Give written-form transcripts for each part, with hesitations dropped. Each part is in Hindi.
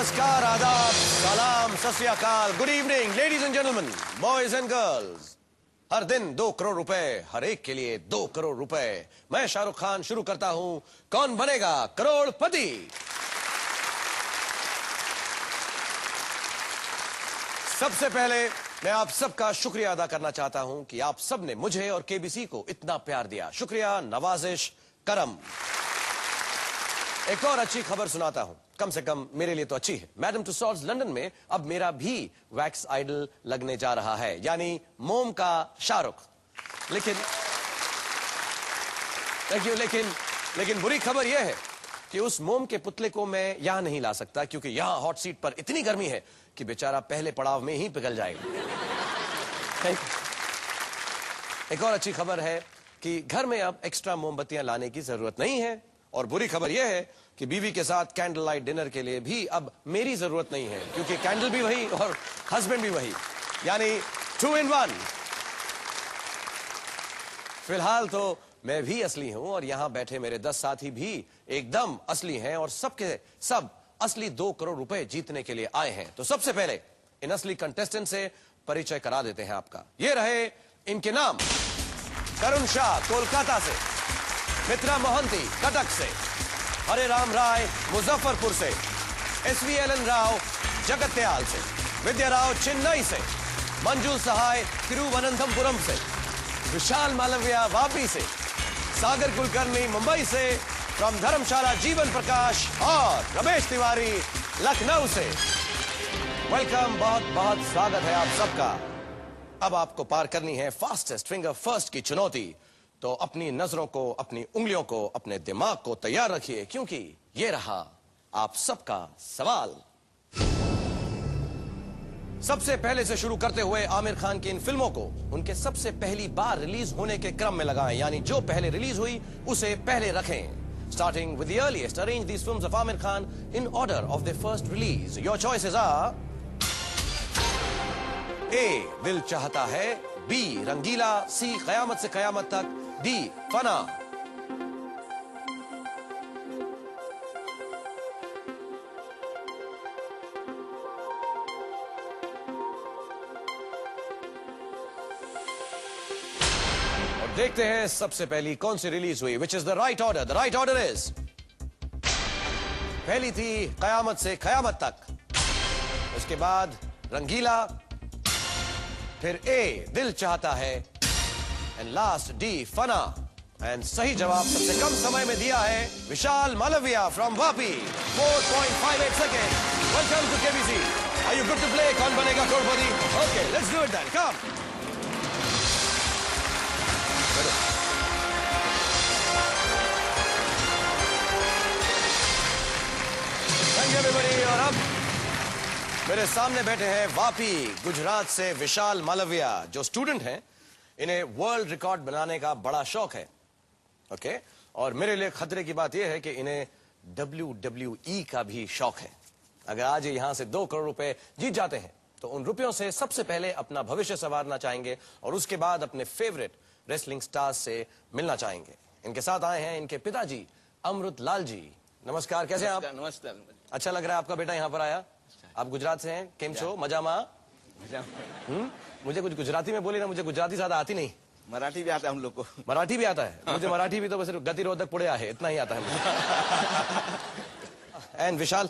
नमस्कार, आदाब, सलाम, Sat Shri Akal, good evening ladies and gentleman, boys and girls. हर दिन 2 करोड़ रुपए, हर एक के लिए 2 करोड़ रुपए। मैं शाहरुख खान शुरू करता हूं कौन बनेगा करोड़पति। सबसे पहले मैं आप सबका शुक्रिया अदा करना चाहता हूं कि आप सबने मुझे और केबीसी को इतना प्यार दिया। शुक्रिया, नवाजिश, करम। एक और अच्छी खबर सुनाता हूं, कम से कम मेरे लिए तो अच्छी है। मैडम तुसाड्स लंदन में अब मेरा भी वैक्स आइडल लगने जा रहा है, यानी मोम का शाहरुख। लेकिन बुरी खबर यह है कि उस मोम के पुतले को मैं यहां नहीं ला सकता, क्योंकि यहां हॉट सीट पर इतनी गर्मी है कि बेचारा पहले पड़ाव में ही पिघल जाएगा। एक और अच्छी खबर है कि घर में अब एक्स्ट्रा मोमबत्तियां लाने की जरूरत नहीं है। और बुरी खबर यह है कि बीवी के साथ कैंडल लाइट डिनर के लिए भी अब मेरी जरूरत नहीं है, क्योंकि कैंडल भी वही और हस्बैंड भी वही, यानी 2 in 1। फिलहाल तो मैं भी असली हूं और यहां बैठे मेरे 10 साथी भी एकदम असली हैं और सबके सब असली 2 करोड़ रुपए जीतने के लिए आए हैं। तो सबसे पहले इन असली कंटेस्टेंट से परिचय करा देते हैं आपका। ये रहे इनके नाम। करुण शाह कोलकाता से, मित्रा मोहंती कटक से, हरे राम राय मुजफ्फरपुर से, SVLN राव जगत्याल से, विद्या राव चेन्नई से, मंजू सहाय तिरुवनंतपुरम से, विशाल मालविया वापी से, सागर कुलकर्णी मुंबई से, फ्रॉम धर्मशाला जीवन प्रकाश और रमेश तिवारी लखनऊ से। वेलकम, बहुत बहुत स्वागत है आप सबका। अब आपको पार करनी है फास्टेस्ट फिंगर फर्स्ट की चुनौती। तो अपनी नजरों को, अपनी उंगलियों को, अपने दिमाग को तैयार रखिए, क्योंकि ये रहा आप सबका सवाल। सबसे पहले से शुरू करते हुए आमिर खान की इन फिल्मों को उनके सबसे पहली बार रिलीज होने के क्रम में लगाएं, यानी जो पहले रिलीज हुई उसे पहले रखें। Starting with the earliest, arrange these films of Aamir Khan in order of the first release. Your choices are A, Dil Chahta है, B, रंगीला, C, कयामत से कयामत तक, D, फना। और देखते हैं सबसे पहली कौन सी रिलीज हुई। Which is the right order? The right order is, पहली थी कयामत से कयामत तक, उसके बाद रंगीला, फिर A, Dil Chahta Hai, and last D, Fanaa. And सही जवाब सबसे कम समय में दिया है Vishal Malviya from Vapi, 4.58 second. Welcome to KBC. Are you good to play Kaun Banega Crorepati? Okay, let's do it then, come. Thank you everybody. और अब मेरे सामने बैठे हैं वापी गुजरात से विशाल मालविया, जो स्टूडेंट हैं। इन्हें वर्ल्ड रिकॉर्ड बनाने का बड़ा शौक है, ओके। और मेरे लिए खतरे की बात यह है कि इन्हें WWE का भी शौक है। अगर आज ये यहां से 2 करोड़ रुपए जीत जाते हैं तो उन रुपयों से सबसे पहले अपना भविष्य संवारना चाहेंगे और उसके बाद अपने फेवरेट रेसलिंग स्टार्स से मिलना चाहेंगे। इनके साथ आए हैं इनके पिताजी अमृत लाल जी। नमस्कार, कैसे हैं आप? नमस्कार। अच्छा लग रहा है आपका बेटा यहाँ पर आया। आप गुजरात से हैं, केम छो? मजा मा? मुझे कुछ गुजराती में बोली ना, मुझे गुजराती ज्यादा आती नहीं। मराठी भी आता है हम लोग को। मराठी भी आता है मुझे, मराठी भी तो बस गतिरोधक पुड़े आहे, इतना ही आता है मुझे। एंड विशाल,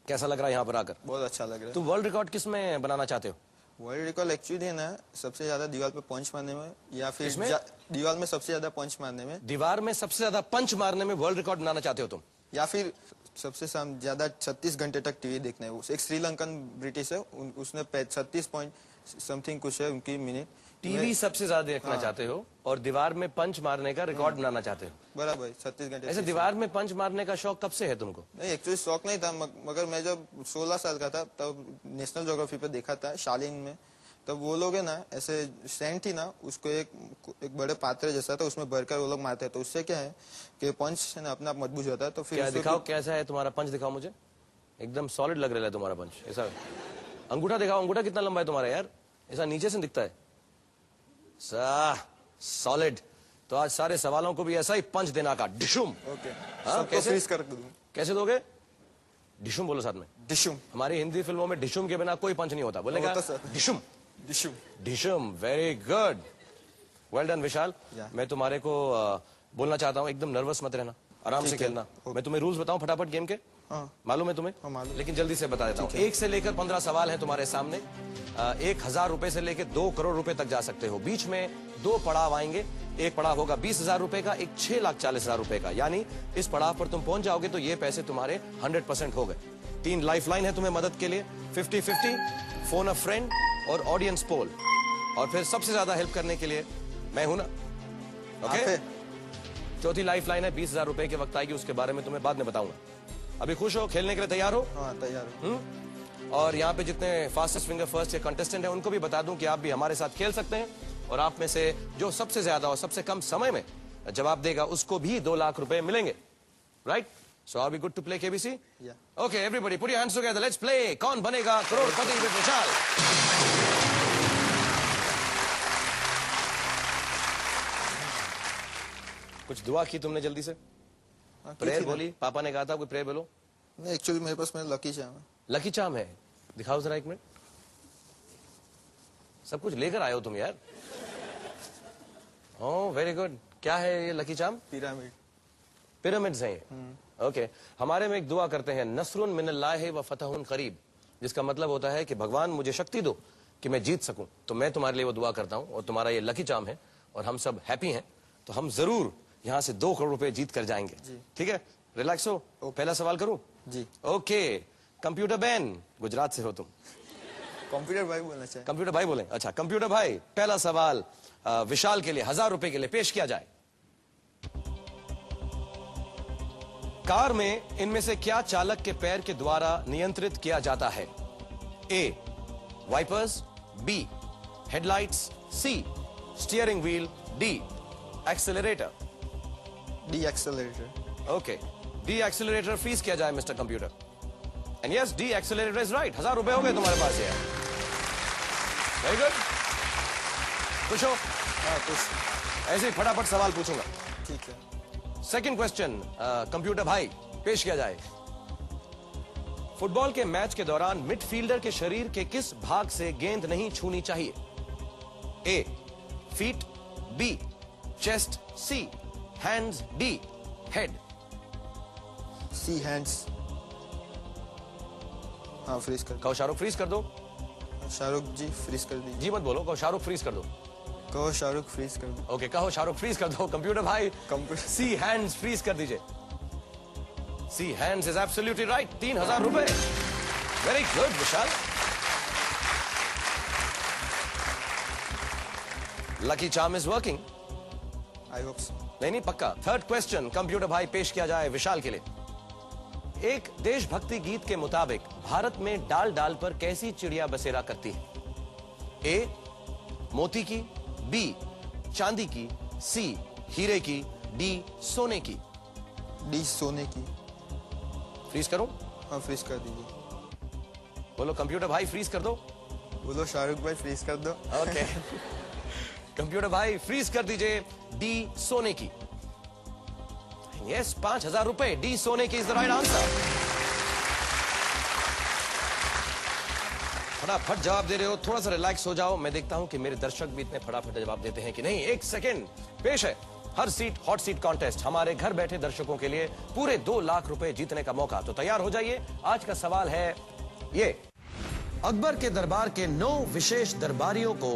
कैसा लग रहा है यहाँ पर आकर? बहुत अच्छा लग रहा है। तू वर्ल्ड रिकॉर्ड किस में बनाना चाहते हो? वर्ल्ड रिकॉर्ड एक्चुअली है ना, सबसे ज्यादा दीवार पे पंच मारने में, या फिर किसमें? दीवार में सबसे ज्यादा पंच मारने में, दीवार में सबसे ज्यादा पंच मारने में वर्ल्ड रिकॉर्ड बनाना चाहते हो तुम? या फिर सबसे ज्यादा 36 घंटे तक टीवी देखना है। वो एक श्रीलंकन ब्रिटिश है, उसने 36 पॉइंट समथिंग कुछ है उनकी मिनट। टीवी सबसे ज्यादा देखना चाहते हो और दीवार में पंच मारने का रिकॉर्ड बनाना चाहते हो? बराबर, 36 घंटे। ऐसे दीवार में पंच मारने का शौक कब से है तुमको? नहीं, एक्चुअली शौक नहीं था, मगर मैं जब 16 साल का था तब नेशनल ज्योग्राफी पे देखा था शालीन में। तब वो लोग है ना, ऐसे सैंड थी ना, उसको एक बड़े पात्र जैसा था, उसमें भरकर वो लोग मारते हैं। तो उससे क्या है कि पंच है ना अपने आप मजबूत होता है। तो फिर क्या दिखाओ, कैसा है तुम्हारा पंच? दिखाओ मुझे, एकदम सॉलिड लग रहा है तुम्हारा पंच। ऐसा अंगूठा दिखाओ, अंगूठा कितना लंबा है तुम्हारा यार? ऐसा नीचे से दिखता है, सॉलिड। तो आज सारे सवालों को भी ऐसा ही पंच देना का, डिशुम। ओके, हाँ, कैसे कर दूं? कैसे दोगे? डिशुम बोलो साथ में। डिशुम। हमारी हिंदी फिल्मों में डिशुम के बिना कोई पंच नहीं होता, बोलेगा होता सर। डिशुम। डिशुम। डिशुम, very good, well done Vishal. Yeah. मैं तुम्हारे को बोलना चाहता हूँ, एकदम नर्वस मत रहना, आराम से ठीक है। खेलना। मैं तुम्हें रूल्स बताऊं फटाफट गेम के, हाँ। मालूम है तुम्हें? हाँ, मालूम। लेकिन जल्दी से बता देता हूँ। 1 से लेकर 15 सवाल हैं तुम्हारे सामने। 1000 रुपए से लेकर 2 करोड़ रुपए तक जा सकते हो। बीच में 2 पड़ाव आएंगे। एक पड़ाव होगा 20,000 रुपए का, एक 6,40,000 रुपए का। यानी इस पड़ाव पर तुम पहुंच जाओगे तो ये पैसे तुम्हारे 100% हो गए। 3 लाइफलाइन है तुम्हें मदद के लिए, 50-50, फोन अ फ्रेंड और ऑडियंस पोल। और फिर सबसे ज्यादा हेल्प करने के लिए मैं हूं ना, ओके? चौथी लाइफलाइन है 20,000 रुपए के वक्त आएगी, उसके बारे में तुम्हें बाद में बताऊंगा। अभी खुश हो, खेलने के लिए तैयार हो? हाँ, तैयार हूँ। और यहाँ पे जितने फास्टेस्ट फिंगर फर्स्ट के कंटेस्टेंट हैं उनको भी बता दूं कि आप भी हमारे साथ खेल सकते हैं, और आप में से जो सबसे ज्यादा और सबसे कम समय में जवाब देगा उसको भी 2 लाख रुपए मिलेंगे, right? So are we good to play KBC? Okay everybody put your hands together, let's play Kaun Banega Crorepati with विशाल। कुछ दुआ की तुमने जल्दी से? प्रेयर बोली? पापा ने कहा था कोई प्रेयर बोलो। नहीं, एक्चुअली मेरे पास मेरा लकी चार्म है। लकी चार्म है? दिखाओ जरा 1 मिनट। सब कुछ लेकर आए हो तुम यार। Oh very good. क्या है ये लकी चार्म? पिरामिड। पिरामिड्स हैं ये। ओके, हमारे में एक दुआ करते हैं, नसरुन मिनल्लाहि व फतहुन करीब, जिसका मतलब होता है कि भगवान मुझे शक्ति दो कि मैं जीत सकूं। तो मैं तुम्हारे लिए वो दुआ करता हूं, और तुम्हारा ये लकी चार्म है, और हम सब हैप्पी हैं, तो हम जरूर यहां से 2 करोड़ रुपए जीत कर जाएंगे। ठीक है, रिलैक्स हो। पहला सवाल करूं? जी। ओके, कंप्यूटर बैन, गुजरात से हो तुम। कंप्यूटर भाई बोलना चाहिए। कंप्यूटर भाई बोले? अच्छा कंप्यूटर भाई, पहला सवाल विशाल के लिए 1000 रुपए के लिए पेश किया जाए। कार में इनमें से क्या चालक के पैर के द्वारा नियंत्रित किया जाता है? A wipers, B headlights, C steering wheel, D accelerator. D accelerator. Okay, D accelerator freeze किया जाए mister computer. And yes, D accelerator is right. 1000 रुपए हो गए तुम्हारे पास। ये वेरी गुड। खुश हो? हाँ, कुछ ऐसे ही फटाफट सवाल पूछूंगा। ठीक है। सेकंड क्वेश्चन कंप्यूटर भाई पेश किया जाए। फुटबॉल के मैच के दौरान मिडफील्डर के शरीर के किस भाग से गेंद नहीं छूनी चाहिए? ए फीट, बी चेस्ट, सी हैंड्स, डी हेड। सी हैंड्स। हाँ, फ्रीज कर कहो शाहरुख फ्रीज कर दो। दो। शाहरुख जी फ्रीज कर दीजिए। जी मत बोलो, कहो शाहरुख फ्रीज कर दो। कहो शाहरुख फ्रीज कर दो। ओके, कहो शाहरुख फ्रीज कर दो। कंप्यूटर भाई कंप्यूटर। सी हैंड्स फ्रीज कर दीजिए। सी हैंड्स इज एब्सोल्युटली राइट। 3000 रुपए। Very good Vishal. Lucky charm is working. I hope so. नहीं पक्का। थर्ड क्वेश्चन कंप्यूटर भाई पेश किया जाए विशाल के लिए। एक देशभक्ति गीत के मुताबिक भारत में डाल डाल पर कैसी चिड़िया बसेरा करती है? ए मोती की, बी चांदी की, सी हीरे की, डी सोने की। डी सोने की। फ्रीज करूं? हाँ, फ्रीज कर दीजिए। बोलो कंप्यूटर भाई फ्रीज कर दो। बोलो शाहरुख भाई फ्रीज कर दो। ओके कंप्यूटर भाई फ्रीज कर दीजिए डी सोने की। यस, 5000 रुपए। डी सोने की इज द राइट आंसर। फटाफट जवाब दे रहे हो, थोड़ा सा रिलैक्स हो जाओ। मैं देखता हूं कि मेरे दर्शक भी इतने फटाफट जवाब देते हैं कि नहीं। 1 सेकेंड। पेश है हर सीट हॉट सीट कॉन्टेस्ट, हमारे घर बैठे दर्शकों के लिए पूरे 2 लाख रुपए जीतने का मौका। तो तैयार हो जाइए। आज का सवाल है ये, अकबर के दरबार के 9 विशेष दरबारियों को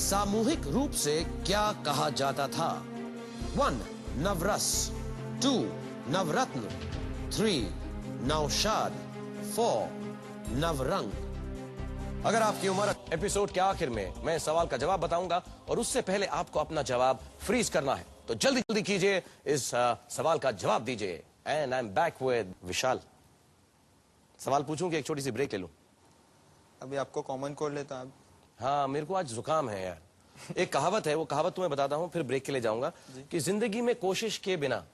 सामूहिक रूप से क्या कहा जाता था? 1 नवरस, 2 नवरत्न, 3 नौशाद, 4 नवरंग। अगर आपकी उम्र, एपिसोड के आखिर में मैं सवाल का जवाब बताऊंगा, और उससे पहले आपको अपना जवाब फ्रीज करना है। तो जल्दी जल्दी कीजिए, इस सवाल का जवाब दीजिए। And I am back with Vishal. सवाल पूछूं कि एक छोटी सी ब्रेक ले लूं? अभी आपको कॉमन कोड लेता हूं। हाँ, मेरे को आज जुकाम है यार। एक कहावत है, वो कहावत तुम्हें बताता हूं, फिर ब्रेक के लिए जाऊंगा कि जिंदगी में कोशिश के बिना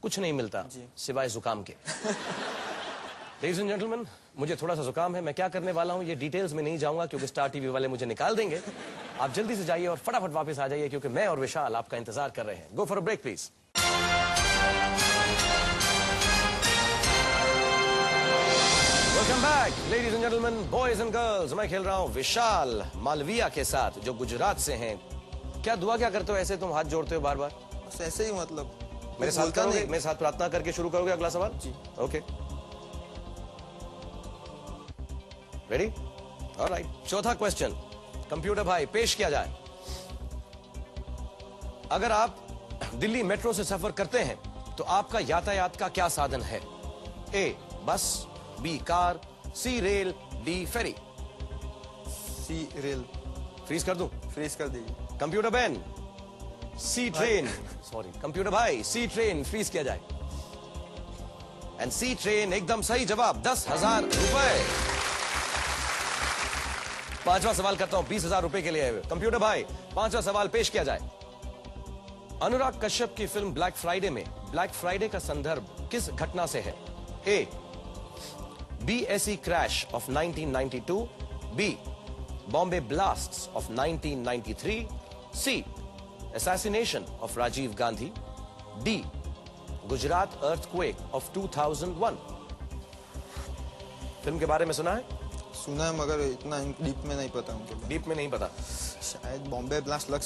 कुछ नहीं मिलता सिवाय जुकाम के। लेडीज एंड जेंटलमैन, मुझे थोड़ा सा जुकाम है। मैं क्या करने वाला हूं ये डिटेल्स में नहीं जाऊंगा, क्योंकि स्टार टीवी वाले मुझे निकाल देंगे। आप जल्दी से जाइए और फटाफट वापस आ जाइए, क्योंकि मैं और विशाल आपका इंतजार कर रहे हैं। Go for a break please. Welcome back ladies and gentleman, boys and girls. मैं खेल रहा हूं विशाल मालविया के साथ, जो गुजरात से हैं। क्या दुआ क्या करते हो ऐसे तुम हाथ जोड़ते हो बार बार? बस ऐसे ही मतलब मेरे साथ बोलता करोगे? नहीं। मेरे साथ प्रार्थना करके शुरू करोगे अगला सवाल? जी। Okay, ready? ऑलराइट। चौथा क्वेश्चन कंप्यूटर भाई पेश किया जाए। अगर आप दिल्ली मेट्रो से सफर करते हैं तो आपका यातायात का क्या साधन है? ए बस, बी कार, सी रेल, डी फेरी। सी रेल। फ्रीज कर दूं? फ्रीज कर दीजिए। कंप्यूटर बैन, सी ट्रेन, सॉरी कंप्यूटर भाई, सी ट्रेन फ्रीज किया जाए। एंड सी ट्रेन एकदम सही जवाब, 10,000 रुपए। पांचवा सवाल करता हूं 20,000 रुपए के लिए। कंप्यूटर भाई पांचवा सवाल पेश किया जाए। अनुराग कश्यप की फिल्म ब्लैक फ्राइडे में ब्लैक फ्राइडे का संदर्भ किस घटना से है? A BSE crash of 1992, B Bombay blasts of 1993, C assassination of Rajiv Gandhi, D Gujarat earthquake of 2001। Film के बारे में सुना है? सुना है मगर इतना डीप में नहीं पता उनके बारे में। डीप में नहीं पता। शायद बॉम्बे ब्लास्ट लग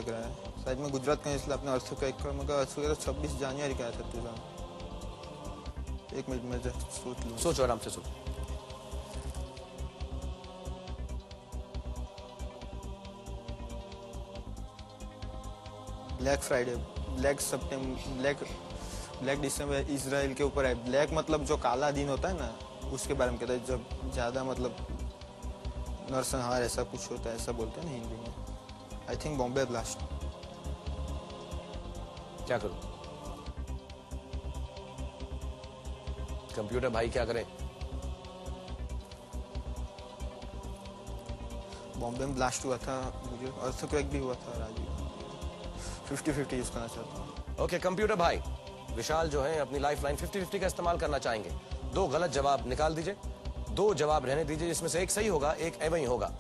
रहा है। शायद मैं गुजरात का इसलिए अपने अर्थक्वेक का, मगर अर्थक्वेक तो 26 जनवरी का था 2000। एक मिनट में सोच लूं। सोचो, आराम से सोचो। ब्लैक फ्राइडे, ब्लैक दिसंबर इजराइल के ऊपर है। ब्लैक मतलब जो काला दिन होता है ना, उसके बारे में कहता है। जब ज्यादा मतलब नरसंहार ऐसा कुछ होता है, ऐसा बोलते हैं ना हिंदी में। I think Bombay blast. क्या करूं? कंप्यूटर भाई क्या करें? बॉम्बे में ब्लास्ट हुआ था, मुझे अर्थक्वेक भी हुआ था। राजीव 50-50 यूज करना चाहता हूँ। ओके कंप्यूटर भाई, विशाल जो है अपनी लाइफ लाइन 50-50 का इस्तेमाल करना चाहेंगे। 2 गलत जवाब निकाल दीजिए, 2 जवाब रहने दीजिए, जिसमें से एक सही होगा, एक एवं ही होगा।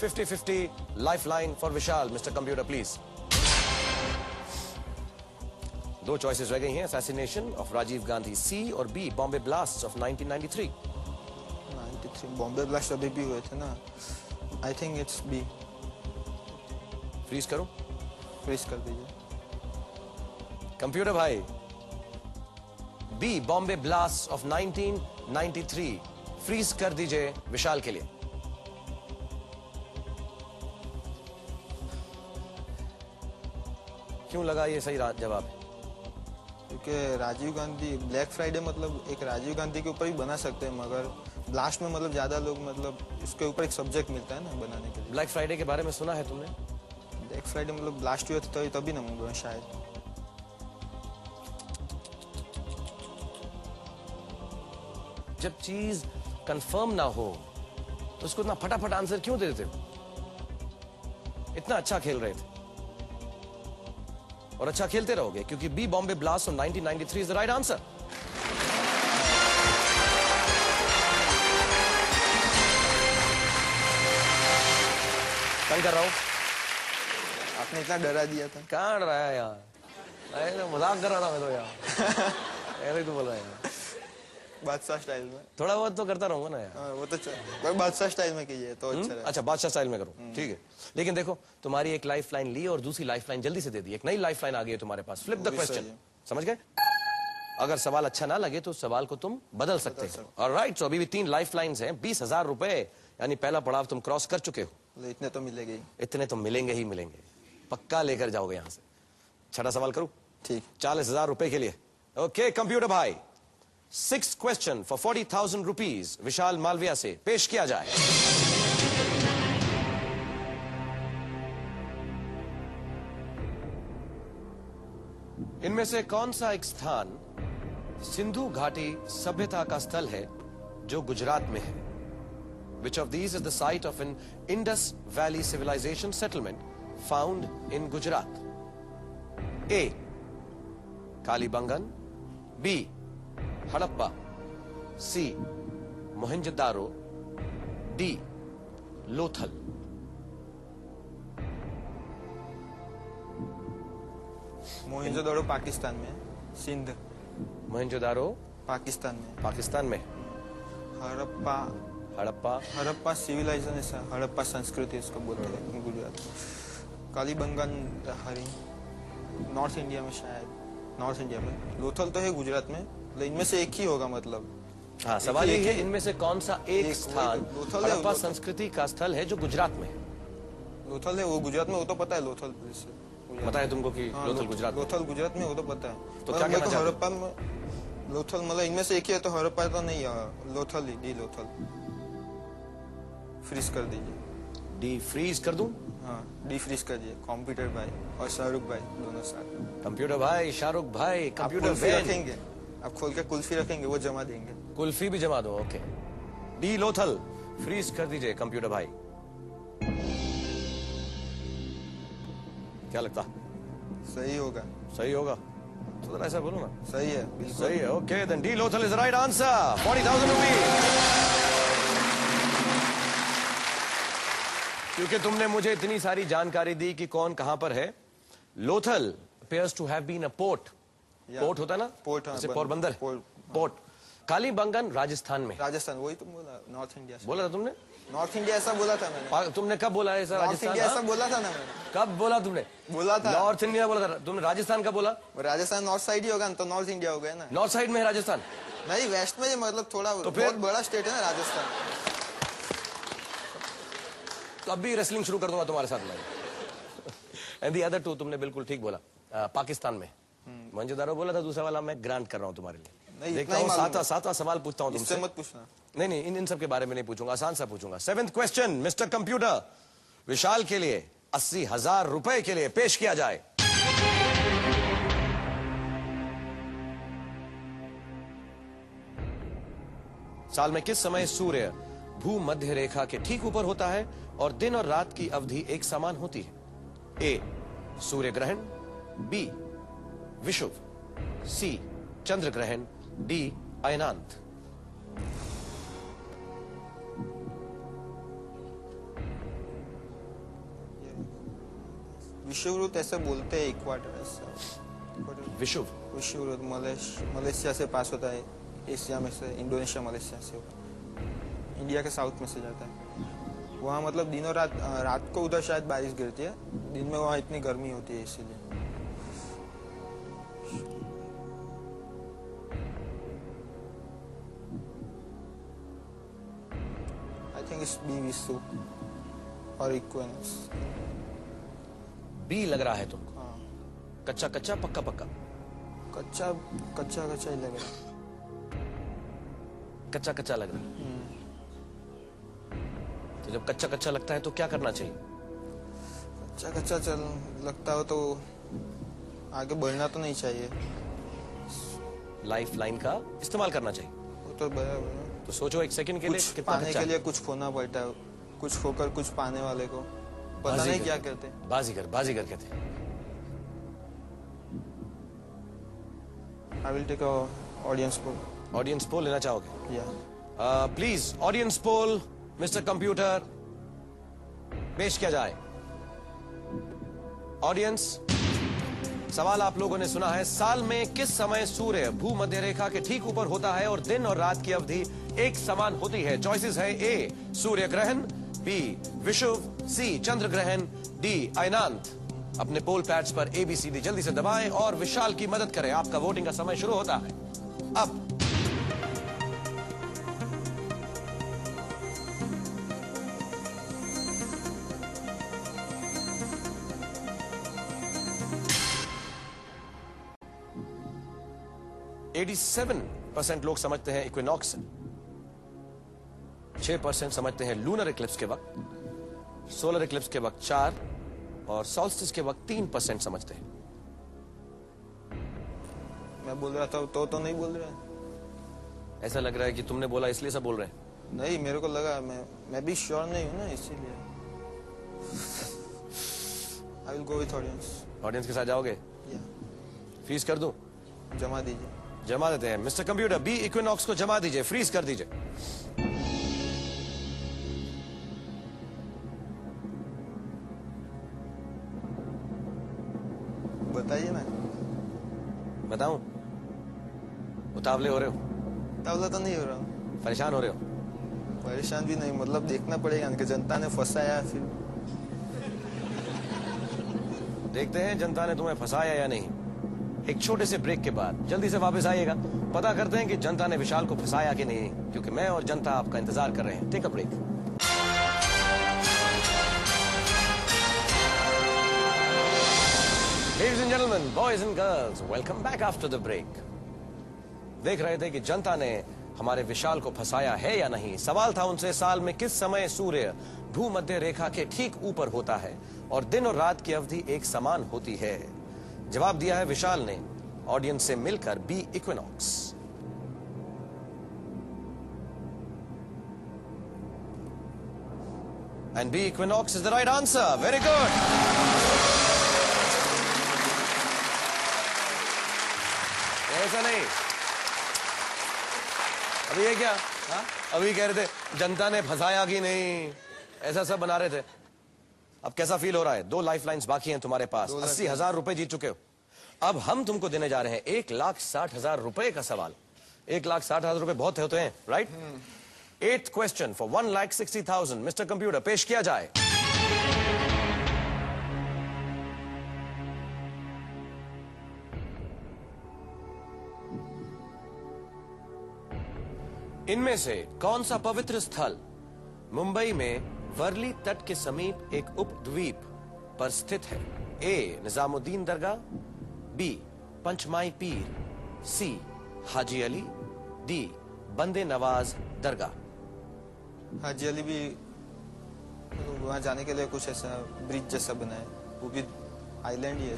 50-50 life line for Vishal. Mister computer please. 2 choices रह गई हैं, assassination of Rajiv Gandhi, C और B Bombay blast of 1993। 93 Bombay blast अभी भी हुए थे ना। I think it's B. Freeze करो? फ्रीज कर दीजिए। कंप्यूटर भाई, B Bombay blast of 1993 freeze कर दीजिए विशाल के लिए। क्यों लगा ये सही जवाब? क्योंकि राजीव गांधी, ब्लैक फ्राइडे मतलब एक राजीव गांधी के ऊपर ही बना सकते हैं, मगर ब्लास्ट में मतलब ज्यादा लोग मतलब उसके ऊपर एक सब्जेक्ट मिलता है ना बनाने के लिए। ब्लैक फ्राइडे के बारे में सुना है तुमने? ब्लैक फ्राइडे मतलब ब्लास्ट हुआ था तभी ना मुझे शायद। जब चीज कंफर्म ना हो तो उसको इतना फटाफट आंसर क्यों दे देते हो? इतना अच्छा खेल रहे थे और अच्छा खेलते रहोगे, क्योंकि B Bombay blast of 1993 is the right answer. तंग कर रहा हूं? आपने इतना डरा दिया था। कहाँ डर रहा है यार? अरे तो मजाक कर रहा था मैं तो यार। ऐसे ही तो बोल रहा है यार। बादशाह स्टाइल में थोड़ा बहुत तो करता रहूंगा ना यार। हाँ, वो तो बादशाह स्टाइल में कीजिए तो अच्छा रहेगा। अच्छा बादशाह स्टाइल में करूं, ठीक है। लेकिन देखो, तुम्हारी एक लाइफ लाइन ली और दूसरी लाइफ लाइन जल्दी से दे दी। एक नई लाइफ लाइन आ गई है तुम्हारे पास। Flip the question. समझ गए? अगर सवाल अच्छा ना लगे तो सवाल को तुम बदल सकते हो। ऑलराइट, तो अभी भी 3 लाइफ लाइन्स हैं, 20,000 रुपए, यानी पहला पड़ाव तुम क्रॉस कर चुके हो। इतने तो मिलेंगे ही। इतने तो मिलेंगे ही मिलेंगे, पक्का लेकर जाओगे यहां से। छठा सवाल करूं? ठीक। 40,000 रुपए के लिए। ओके कंप्यूटर भाई, 6 क्वेश्चन फॉर 40,000 रुपीज विशाल मालविया से पेश किया जाए। इनमें से कौन सा एक स्थान सिंधु घाटी सभ्यता का स्थल है जो गुजरात में है? Which of these is the site of an Indus Valley civilization settlement found in Gujarat? A. Kalibangan, B. Harappa, C. Mohenjo-daro, D. Lothal। Mohenjodaro Pakistan में, सिंध मोहनजोदारो पाकिस्तान में। पाकिस्तान में। हड़प्पा हड़प्पा, हड़प्पा सिविलाइजेशन, ऐसा हड़प्पा संस्कृति इसको बोलते हैं गुजरात। कालीबंगन हरी नॉर्थ इंडिया में, शायद नॉर्थ इंडिया में। लोथल तो है गुजरात में, लेकिन इनमें से एक ही होगा मतलब। हाँ, सवाल एक ये ही- है इनमें से कौन सा एक एक स्थान वही लोथल है, हड़प्पा लोथल। संस्कृति का स्थल है जो गुजरात में है? लोथल है वो गुजरात में, वो तो पता है लोथल से। गुजरात पता है तुमको कि हाँ, लोथल गुजरात में? लोथल गुजरात में, वो तो पता है। तो पर क्या मेरे कहना को चाहते हो? हड़प्पा में लोथल मतलब इनमें से एक ही है, तो हड़प्पा तो नहीं है, लोथल ही, डी लोथल। फ्रीज कर दीजिए। डी फ्रीज कर दूं? हाँ, डी फ्रीज कर दीजिए। कंप्यूटर भाई और शाहरुख भाई दोनों साथ। कंप्यूटर भाई, शाहरुख भाई, आप कंप्यूटर कुल्फी बहन, रखेंगे, आप खोल के कुल्फी रखेंगे, वो जमा देंगे। कुल्फी भी जमा दो। ओके, डी लोथल फ्रीज कर दीजिए कंप्यूटर भाई। क्या लगता? सही होगा। सही होगा तो जरा ऐसा बोलो ना। सही है, बिल्कुल सही है। Okay, then D Lothal is the right answer. 40,000 rupees. क्योंकि तुमने मुझे इतनी सारी जानकारी दी कि कौन कहां पर है। Lothal appears to have been a port. Yeah. Port होता है ना, पोर्ट, हाँ, जैसे बंद- पोरबंदर, पोर्ट, पोर्ट। कालीबंगन राजस्थान में। राजस्थान, वही तुम बोला, नॉर्थ इंडिया से। बोला था तुमने? नॉर्थ इंडिया ऐसा बोला था मैंने। तुमने कब बोला है सर? नॉर्थ राजस्थान? इंडिया ऐसा हाँ? बोला था ना मैंने। कब बोला तुमने? बोला था। नॉर्थ इंडिया बोला था तुमने। राजस्थान का बोला? राजस्थान नॉर्थ साइड ही होगा ना, तो नॉर्थ इंडिया हो गया ना। नॉर्थ साइड में है राजस्थान। नहीं, वेस्ट में ही, मतलब थोड़ा तो फिर? बहुत बड़ा स्टेट है ना राजस्थान। तो अब भी रेसलिंग शुरू कर दूंगा तुम्हारे साथ में। एंड दी अदर टू, तुमने बिल्कुल ठीक बोला। पाकिस्तान में। मंजूदारो बोला था दूसरा वाला, मैं ग्रांट कर रहा हूं तुम्हारे लिए। नहीं, देखता इतना ही हूं, मालूम सातवां है। सातवां सवाल पूछता हूं इससे तुमसे। मत पूछना। नहीं नहीं, इन सब के बारे में नहीं पूछूंगा, आसान सा पूछूंगा। 7th क्वेश्चन मिस्टर कंप्यूटर, विशाल के लिए 80,000 रुपए के लिए पेश किया जाए। साल में किस समय सूर्य भूमध्य रेखा के ठीक ऊपर होता है और दिन और रात की अवधि एक समान होती है? ए सूर्य ग्रहण, बी विषुव, सी चंद्र ग्रहण, डी अयनांत। विषुववृत्त ऐसे बोलते हैं, इक्वाटर ऐसा। विषुव विषुववृत्त मलेशिया से पास होता है, एशिया में से, इंडोनेशिया मलेशिया से होता है, इंडिया के साउथ में से जाता है। वहाँ मतलब दिनों रात, रात को उधर शायद बारिश गिरती है, दिन में वहाँ इतनी गर्मी होती है, इसीलिए। आई थिंक इट्स बी, विषुव और इक्वेनस। बी लग रहा है तुमको? हाँ, कच्चा कच्चा, पक्का पक्का? कच्चा कच्चा कच्चा ही लग रहा है। कच्चा कच्चा लग रहा है। तो जब कच्चा कच्चा लगता है तो क्या करना चाहिए? कच्चा कच्चा चल लगता हो तो आगे बढ़ना तो नहीं चाहिए, लाइफ लाइन का इस्तेमाल करना चाहिए। वो तो बराबर है। तो सोचो एक सेकंड के लिए कुछ कितना पाने कच्चा के है? लिए कुछ खोना पड़ता है, कुछ खोकर कुछ पाने वाले को पता नहीं क्या कहते हैं। बाजीगर, बाजीगर कहते हैं। I will take audience poll. Audience poll लेना चाहोगे? या please audience poll mister computer पेश किया जाए। ऑडियंस, सवाल आप लोगों ने सुना है। साल में किस समय सूर्य भूमध्य रेखा के ठीक ऊपर होता है और दिन और रात की अवधि एक समान होती है? चॉइसेस है ए सूर्य ग्रहण, बी विषुव, सी चंद्र ग्रहण, डी अयनांत। अपने पोल पैड्स पर ABCD जल्दी से दबाएं और विशाल की मदद करें। आपका वोटिंग का समय शुरू होता है अब। %87% लोग समझते हैं इक्विनॉक्स, 6% समझते हैं लूनर इक्लिप्स के वक्त, सोलर इक्लिप्स के वक्त 4 और सॉल्स्टिस के वक्त 3% समझते हैं। मैं बोल रहा था तो नहीं बोल रहे। ऐसा लग रहा है कि तुमने बोला इसलिए सब बोल रहे हैं। नहीं, मेरे को लगा, मैं भी श्योर नहीं हूँ ना, इसीलिए। I will go with audience. Audience के साथ जाओगे? या फ्रीज कर दूं? जमा दीजिए। जमा देते हैं। मिस्टर कंप्यूटर, बी इक्विनॉक्स को जमा दीजिए, फ्रीज कर दीजिए। बताइए ना। बताऊं? उतावले हो रहे हो? तबला तो नहीं हो रहा हूँ। परेशान हो रहे हो? परेशान भी नहीं, मतलब देखना पड़ेगा कि जनता ने फंसाया फिर। देखते हैं जनता ने तुम्हें फंसाया या नहीं। एक छोटे से ब्रेक के बाद जल्दी से वापस आइएगा, पता करते हैं कि जनता ने विशाल को फंसाया कि नहीं, क्योंकि मैं और जनता आपका इंतजार कर रहे हैं। Take a break. Ladies and gentlemen, boys and girls, welcome back after the break. देख रहे थे कि जनता ने हमारे विशाल को फंसाया है या नहीं। सवाल था उनसे, साल में किस समय सूर्य भूमध्य रेखा के ठीक ऊपर होता है और दिन और रात की अवधि एक समान होती है। जवाब दिया है विशाल ने ऑडियंस से मिलकर B equinox. And B equinox is the right answer. Very good. ऐसा नहीं, अभी ये क्या? अभी कह रहे थे जनता ने फंसाया कि नहीं, ऐसा सब बना रहे थे। अब कैसा फील हो रहा है? 2 लाइफलाइंस बाकी हैं तुम्हारे पास। 80,000 रुपए जीत चुके हो। अब हम तुमको देने जा रहे हैं 1,60,000 रुपए का सवाल। 1,60,000 रुपए बहुत होते हैं, right? 8th question for 1,60,000। Mister computer, पेश किया जाए। इनमें से कौन सा पवित्र स्थल मुंबई में वर्ली तट के समीप एक उपद्वीप पर स्थित है? ए निजामुद्दीन दरगाह, बी पंचमाई पीर, सी हाजी अली, डी बंदे नवाज दरगाह। हाजी अली भी वहाँ जाने के लिए कुछ ऐसा ब्रिज जैसा बना है, वो भी आइलैंड ही है।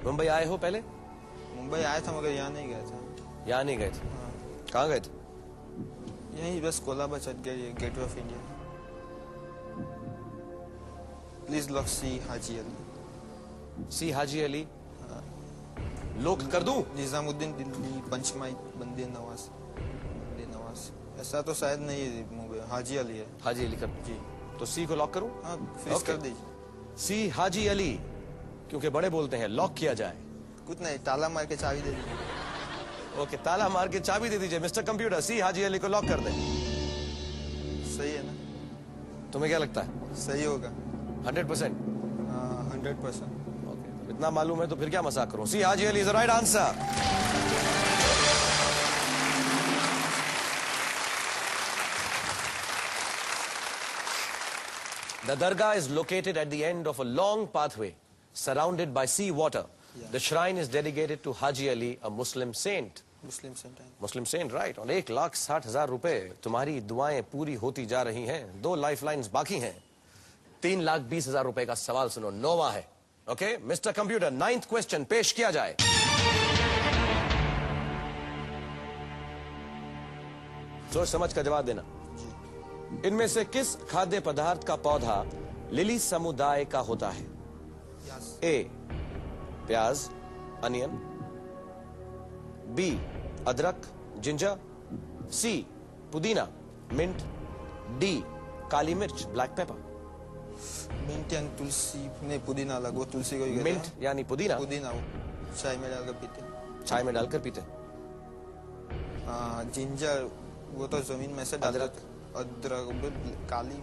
मुंबई आए हो पहले? मुंबई आया था मगर यहाँ नहीं गया था। यहाँ नहीं गए थे? हाँ। कहाँ गए थे? यही बस कोलाबा चढ़ गए, gateway of India. Please lock C Haji Ali. C Haji Ali lock कर दूं? निजामुद्दीन दिल्ली, पंचमाई, बंदे नवाज। ऐसा तो शायद नहीं है मुंबई, हाजी अली है। हाजी अली कर जी। तो सी को लॉक करूं? हाँ, फ्रीज Okay. कर दीजिए। सी हाजी अली, क्योंकि बड़े बोलते हैं, लॉक किया जाए। कुछ नहीं, ताला मार के चाबी दे दीजिए। ओके, ताला मार के चाबी दे दीजिए। मिस्टर कंप्यूटर, सी हाजी अली को लॉक कर दे। सही है ना? तुम्हें क्या लगता है? सही होगा। 100%? हाँ, 100%। ओके, इतना मालूम है तो फिर क्या मजाक करूं। C Haji Ali is the right answer. The dargah is located at the end of a long pathway surrounded by sea water. Yeah. The shrine is dedicated to Haji Ali, a Muslim saint. Muslim center. Muslim saint, right. और 1,60,000 रुपए तुम्हारी दुआएं पूरी होती जा रही हैं। 2 लाइफलाइंस बाकी हैं। 3,20,000 रुपए का सवाल सुनो, 9वां है। Okay, mister computer, 9th question पेश किया जाए। सोच समझ का जवाब देना। इनमें से किस खाद्य पदार्थ का पौधा लिली समुदाय का होता है? ए प्याज, अनियन, बी अदरक, जिंजर, सी पुदीना, मिंट, डी काली मिर्च, ब्लैक पेपर। मिंट यानी तुलसी, नहीं पुदीना अलग, वो तुलसी को ही कहते हैं। मिंट यानी पुदीना? पुदीना वो चाय में डालकर पीते हैं। चाय में डालकर पीते। हाँ, जिंजर वो तो जमीन में से अदरक? अदरक, काली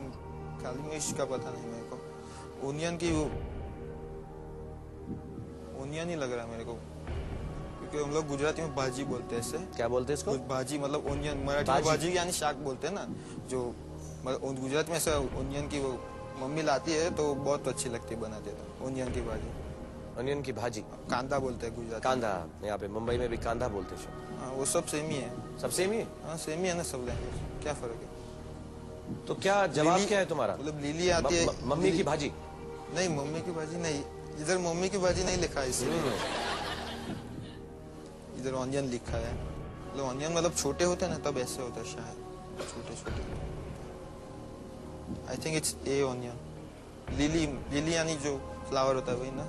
मिर्च का पता नहीं मेरे को। ओनियन की वो ओनियन ही लग रहा है मेरे को, क्योंकि हम लोग गुजराती में भाजी बोलते हैं ऐसे। क्या बोलते हैं इसको? भाजी मतलब ओनियन, मराठी में भाजी यानी शाक बोलते हैं ना। जो मतलब गुजरात में ऐसा ओनियन की वो मम्मी लाती है तो बहुत अच्छी लगती है बनाते हैं ओनियन की भाजी। अनियन की भाजी कांदा बोलते हैं गुजरात। कांदा, यहाँ पे मुंबई में भी कांदा बोलते हैं। हाँ, वो सब सेम ही है। सब सेम ही है? हाँ, सेम ही है ना सब लैंग्वेज, क्या फर्क है? तो क्या जवाब क्या है तुम्हारा? मतलब लिली आती है। मम्मी की भाजी? नहीं, मम्मी की भाजी नहीं, इधर मम्मी की भाजी नहीं लिखा है इसलिए। इधर ऑनियन लिखा है। मतलब ऑनियन मतलब छोटे होते हैं ना, तब ऐसे होता है शायद, छोटे छोटे। I think it's a onion. Lily यानी जो फ्लावर होता है वही ना,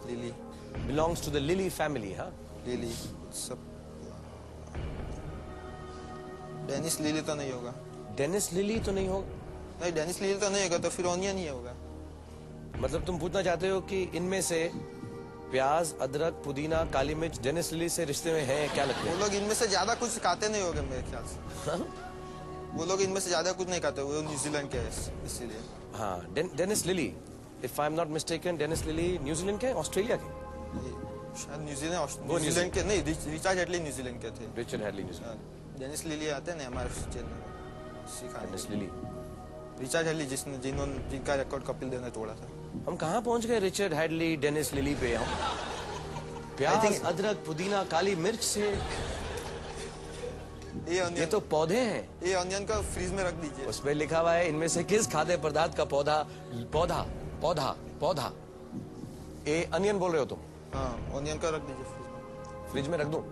lily. Belongs to the lily family. हाँ, लिली सब। डेनिस लिली तो नहीं होगा। डेनिस लिली तो नहीं होगा? नहीं, डेनिस लिली तो नहीं होगा, तो फिर ऑनियन ही होगा। मतलब तुम पूछना चाहते हो कि इनमें से प्याज, अदरक, पुदीना, काली मिर्च डेनिस लिली से रिश्ते में है, क्या लगता वो है? लोग इनमें से ज्यादा कुछ खाते नहीं होंगे मेरे ख्याल से। वो लोग इनमें से ज्यादा कुछ नहीं खाते, वो न्यूजीलैंड के हैं इसीलिए। हाँ, Dennis Lillee, if I am not mistaken, Dennis Lillee New Zealand के, ऑस्ट्रेलिया के? ये शायद न्यूजीलैंड के नहीं, रिचर्ड हेडली न्यूजीलैंड के थे। Richard Hadlee New Zealand. Dennis Lillee आते हैं ना हमारे चैनल में सिखाने। Dennis Lillee. रिचर्ड हेडली जिनका रिकॉर्ड कपिल देव ने तोड़ा था। हम कहाँ पहुंच गए रिचर्ड हेडली, डेनिस लिली पे? हम प्याज, अदरक, पुदीना, काली मिर्च से, ये तो पौधे हैं। ये ऑनियन का फ्रीज में रख दीजिए। उसमें लिखा हुआ है इनमें से किस खाद्य पदार्थ का पौधा पौधा पौधा पौधा ए अनियन बोल रहे हो तुम? हाँ, ऑनियन का रख दीजिए फ्रिज में रख दूं?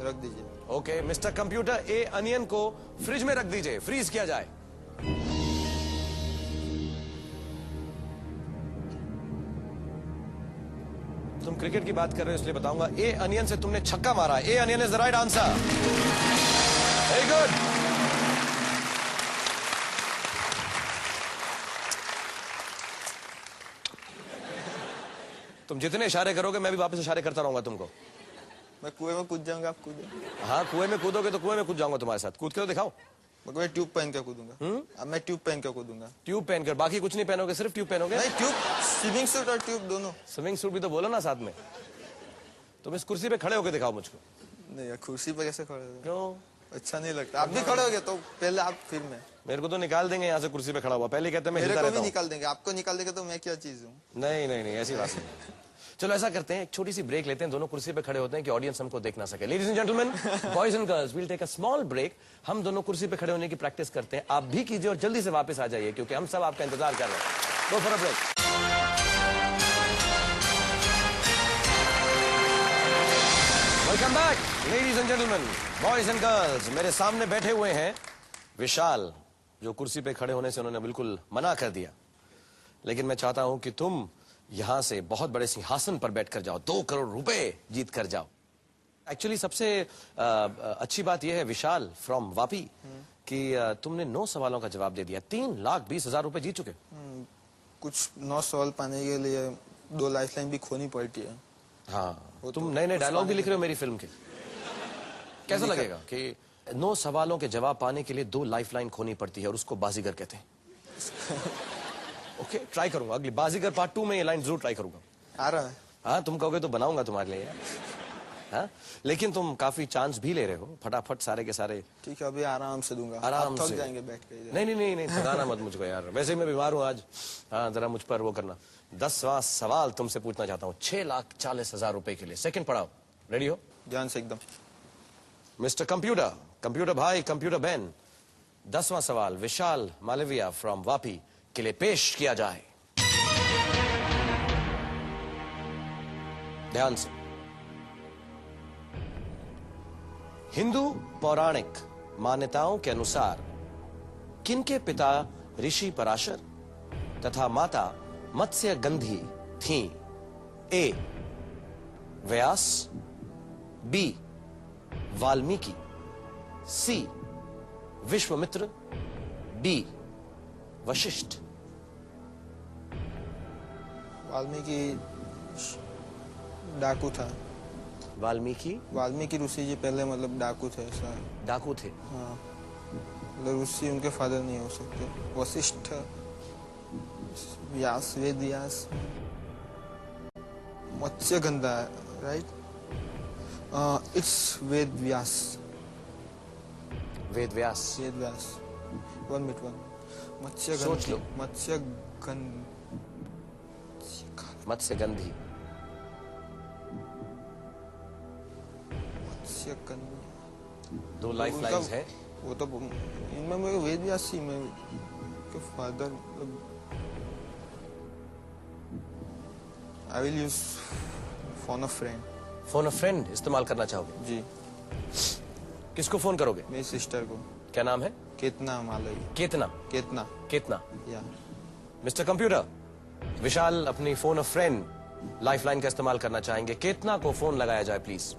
रख दीजिए। ओके मिस्टर कंप्यूटर, ए अनियन को फ्रिज में रख दीजिए, फ्रीज किया जाए। तुम क्रिकेट की बात कर रहे हो इसलिए बताऊंगा, ए अनियन से तुमने छक्का मारा। A onion is the right answer. Very good. तुम जितने इशारे करोगे मैं भी वापस इशारे करता रहूंगा तुमको। मैं कुएं में कूद जाऊंगा, आप कूदे। हाँ, कुएं में कूदोगे तो कुएं में कूद जाऊंगा तुम्हारे साथ। कूद के तो दिखाओ। मैं ट्यूब पहन के कूदूंगा। अब मैं ट्यूब पहन के कूदूंगा। ट्यूब पहनकर, बाकी कुछ नहीं पहनोगे, सिर्फ ट्यूब पहनोगे? नहीं, ट्यूब, स्विमिंग सूट और ट्यूब दोनों। स्विमिंग सूट भी तो बोलो ना साथ में। तुम इस कुर्सी पे खड़े होके दिखाओ मुझको। नहीं यार, कुर्सी पे कैसे खड़े हो? क्यों? अच्छा नहीं लगता। आप भी खड़े होगे तो पहले आप फिर मैं। मेरे को तो निकाल देंगे यहाँ से कुर्सी पे खड़ा हुआ। पहले कहते मैं मेरे हिलता को रहता भी हूँ। निकाल देंगे, आपको निकाल देंगे तो मैं क्या चीज हूँ? नहीं नहीं नहीं, ऐसी बात नहीं। चलो ऐसा करते हैं, एक छोटी सी ब्रेक लेते हैं, दोनों कुर्सी पे खड़े होते हैं कि ऑडियंस हमको देख ना सके। Ladies and gentleman, boys and girls, we'll take a small break. हम दोनों कुर्सी पे खड़े होने की प्रैक्टिस करते हैं, आप भी कीजिए और जल्दी से वापस आ जाइए क्योंकि हम सब आपका इंतजार कर रहे हैं। Go for a break. Welcome back ladies and gentleman, boys and girls. मेरे सामने बैठे हुए हैं विशाल, जो कुर्सी पे खड़े होने से उन्होंने बिल्कुल मना कर दिया, लेकिन मैं चाहता हूं कि तुम यहां से बहुत बड़े सिंहासन पर बैठकर जाओ, 2 करोड़ रुपए जीत कर जाओ। एक्चुअली सबसे अच्छी बात यह है विशाल फ्रॉम वापी कि तुमने 9 सवालों का जवाब दे दिया, 3,20,000 रुपए जीत चुके। कुछ 9 सवाल पाने के लिए 2 लाइफलाइन भी खोनी पड़ती है। हाँ, तुम नए नए डायलॉग भी लिख रहे हो मेरी फिल्म के। कैसा लगेगा कि 9 सवालों के जवाब पाने के लिए 2 लाइफलाइन खोनी पड़ती है और उसको बाजीगर कहते हैं। ओके, ट्राई करूंगा, अगली बाजीगर पार्ट 2 में ये लाइन जरूर ट्राई करूंगा। आ रहा है। हाँ, तुम कहोगे तो बनाऊंगा तुम्हारे लिए। हाँ, लेकिन तुम काफी चांस भी ले रहे हो, फटाफट सारे के सारे। ठीक है, अभी आराम से दूंगा। आराम थक से जाएंगे बैठ के इधर। नहीं नहीं नहीं नहीं, थकाना मत मुझको यार, वैसे ही मैं बीमार हूँ आज। हाँ, जरा मुझ पर वो करना। 10वां सवाल तुमसे पूछना चाहता हूँ 6,40,000 रुपए के लिए। सेकंड पढ़ाओ, रेडी हो? ध्यान से एकदम। मिस्टर कंप्यूटर, कंप्यूटर भाई, कंप्यूटर बहन, 10वां सवाल विशाल मालविया फ्रॉम वापी के लिए पेश किया जाए। ध्यान से। हिंदू पौराणिक मान्यताओं के अनुसार किनके पिता ऋषि पराशर तथा माता मत्स्य गंधी थीं? ए व्यास, बी वाल्मीकि, सी विश्वामित्र, डी वशिष्ठ। वाल्मीकि डाकू था। वाल्मीकि ऋषि जी पहले मतलब डाकू थे ऐसा। डाकू थे? हाँ, मतलब ऋषि उनके फादर नहीं हो सकते। Vashishtha, Vyas, Ved Vyas, Matsyagandha, right? It's Ved Vyas. Ved Vyas. Ved Vyas. 1 minute 1। सोच लो। मत्स्यगंधी। दो लाइफ लाइन्स है। वो तो इनमें मेरे वेद व्यास ही में के father. I will use phone a friend. Phone a friend इस्तेमाल करना चाहोगे? जी। किसको फोन करोगे? मेरी सिस्टर को। क्या नाम है? केतना मालवी। केतना? केतना। केतना। या मिस्टर कंप्यूटर, विशाल अपनी फोन अ फ्रेंड लाइफलाइन का इस्तेमाल करना चाहेंगे। केतना को फोन लगाया जाए प्लीज।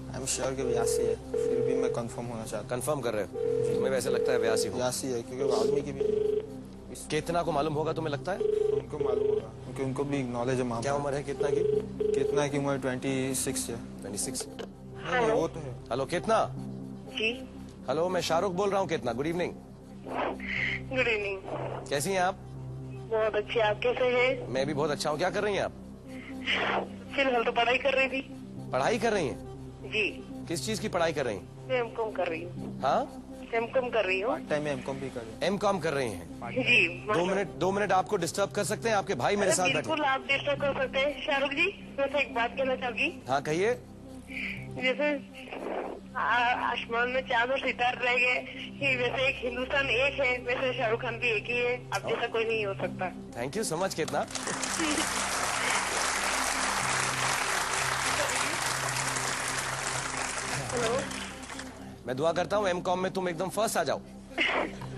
आई एम श्योर कि व्यासी है, फिर भी मैं कंफर्म होना चाहता कंफर्म कर रहे हो? तुम्हें वैसे लगता है व्यासी हो? हूँ। व्यासी है क्योंकि वाल्मीकि भी केतना को मालूम होगा तुम्हें लगता है? उनको मालूम होगा क्योंकि उनको भी नॉलेज है क्या उम्र है केतना की? कितना की उम्र 26 है। 26। नहीं, वो तो है। हेलो केतना? जी हेलो, मैं शाहरुख बोल रहा हूँ। केतना, गुड इवनिंग। Good evening. कैसी हैं आप? बहुत अच्छी, आप कैसे हैं? मैं भी बहुत अच्छा हूँ। क्या कर रही हैं आप? फिलहाल तो पढ़ाई कर रही थी। पढ़ाई कर रही हैं? जी किस चीज की पढ़ाई कर रही हैं? मैं एमकॉम कर रही हूँ। हाँ, एमकॉम कर रही हूँ। पार्ट टाइम में एमकॉम भी करें। एमकॉम कर रही हैं। जी 2 मिनट आपको डिस्टर्ब कर सकते हैं? आपके भाई मेरे अरे साथ बैठे। बिल्कुल आप डिस्टर्ब कर सकते हैं। शाहरुख जी वैसे एक बात कहना चाहूंगी। हाँ कहिए। जैसे आसमान में चांद और सितारे रह गए कि वैसे एक हिंदुस्तान एक है, वैसे शाहरुख खान भी एक ही है। अब जैसा कोई नहीं हो सकता। थैंक यू सो मच केतना। हेलो, मैं दुआ करता हूँ एमकॉम में तुम एकदम फर्स्ट आ जाओ।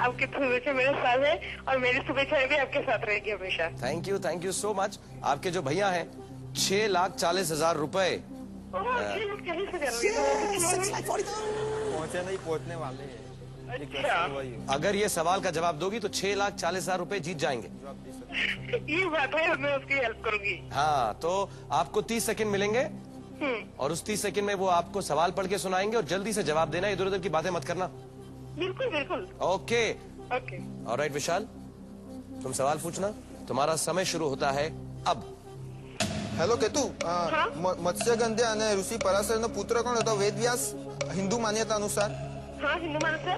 आपकी शुभेच्छा मेरे साथ है और मेरी शुभेच्छाएं भी आपके साथ रहेगी हमेशा। Thank you so much. आपके जो भैया हैं 6,40,000 रुपए। पहुंचे नहीं, पहुंचने वाले हैं। एक अच्छा। क्वेश्चन वही है। अगर ये सवाल का जवाब दोगी तो 6,40,000 रुपए जीत जाएंगे। ये बात है, मैं उसकी हेल्प करूंगी। हाँ, तो आपको 30 सेकंड मिलेंगे और उस 30 सेकंड में वो आपको सवाल पढ़ के सुनाएंगे और जल्दी से जवाब देना, इधर उधर की बातें मत करना। बिल्कुल बिल्कुल। Okay okay. ऑलराइट विशाल, तुम सवाल पूछना। तुम्हारा समय शुरू होता है अब। હેલો કેતુ મત્સ્યગંધ્યા અને ઋષિ પરાશરનો પુત્ર કોણ હતો? વેદવ્યાસ હિન્દુ માન્યતા અનુસાર हाँ हिंदू मानस है।